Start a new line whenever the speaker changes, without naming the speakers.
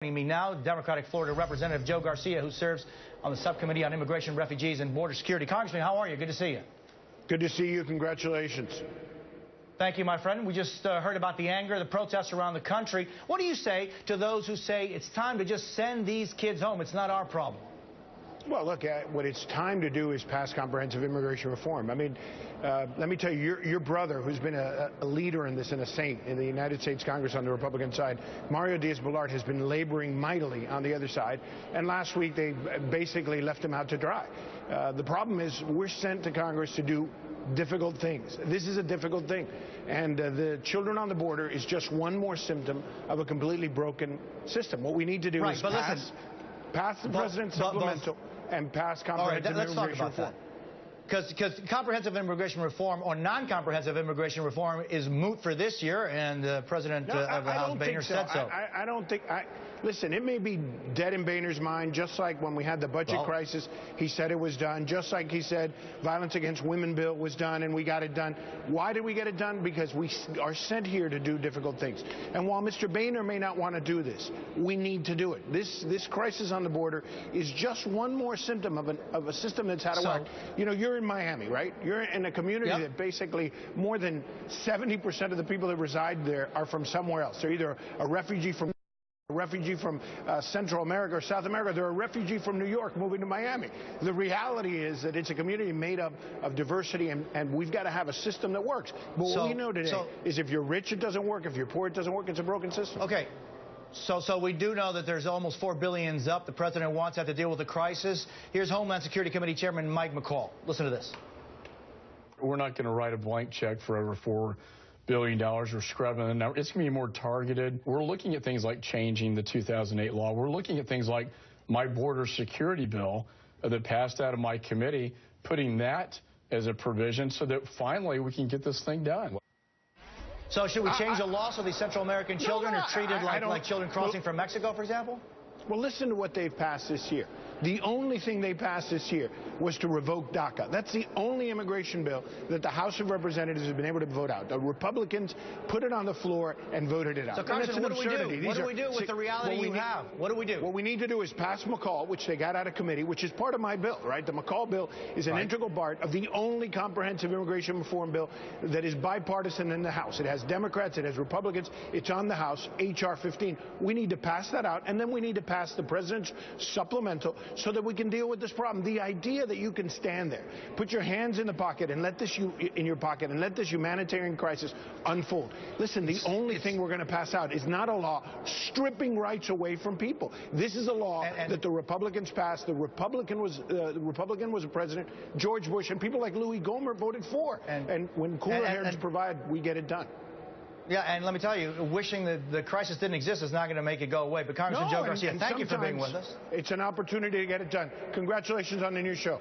Joining me now, Democratic Florida Representative Joe Garcia, who serves on the Subcommittee on Immigration, Refugees, and Border Security. Congressman, how are you? Good to see you.
Good to see you. Congratulations.
Thank you, my friend. We just heard about the anger, the protests around the country. What do you say to those who say it's time to just send these kids home? It's not our problem.
Well, look, what it's time to do is pass comprehensive immigration reform. I mean, let me tell you, your brother, who's been a leader in this and a saint in the United States Congress on the Republican side, Jose Diaz-Balart, has been laboring mightily on the other side. And last week, they basically left him out to dry. The problem is we're sent to Congress to do difficult things. This is a difficult thing. And the children on the border is just one more symptom of a completely broken system. What we need to do is pass the president's supplemental and pass comprehensive immigration reform.
Because comprehensive immigration reform or non-comprehensive immigration reform is moot for this year, and the president of the House, Boehner, said so.
I don't think. Listen, it may be dead in Boehner's mind, just like when we had the budget crisis, he said it was done. Just like he said violence against women bill was done and we got it done. Why did we get it done? Because we are sent here to do difficult things. And while Mr. Boehner may not want to do this, we need to do it. This crisis on the border is just one more symptom of a system that's out of whack. You know, you're in Miami, right? You're in a community that basically more than 70% of the people that reside there are from somewhere else. They're either a refugee from Central America or South America. They're a refugee from New York moving to Miami. The reality is that it's a community made up of diversity, and we've got to have a system that works. But what we know today is if you're rich, it doesn't work. If you're poor, it doesn't work. It's a broken system.
Okay. So we do know that there's almost $4 billion up. The president wants that to deal with the crisis. Here's Homeland Security Committee Chairman Mike McCall. Listen to this.
We're not going to write a blank check for over $4 billion. We're scrubbing the number. It's going to be more targeted. We're looking at things like changing the 2008 law. We're looking at things like my border security bill that passed out of my committee, putting that as a provision so that finally we can get this thing done.
So should we change the law so these Central American children are treated like children crossing from Mexico, for example?
Well, listen to what they've passed this year. The only thing they passed this year was to revoke DACA. That's the only immigration bill that the House of Representatives has been able to vote out. The Republicans put it on the floor and voted it out.
So, Congressman, what do we do? What do we do with the reality you have? What do we do?
What we need to do is pass McCall, which they got out of committee, which is part of my bill, right? The McCall bill is an integral part of the only comprehensive immigration reform bill that is bipartisan in the House. It has Democrats, it has Republicans. It's on the House, H.R. 15. We need to pass that out, and then we need to pass the president's supplemental so that we can deal with this problem. The idea that you can stand there, put your hands in the pocket and let this let this humanitarian crisis unfold. Listen, the only thing we're going to pass out is not a law stripping rights away from people. This is a law that the Republicans passed. The Republican was a president, George Bush, and people like Louis Gohmert voted for. And when cooler heads provide, we get it done.
Yeah, and let me tell you, wishing that the crisis didn't exist is not going to make it go away. But Congressman Joe Garcia, thank you for being with us.
It's an opportunity to get it done. Congratulations on the new show.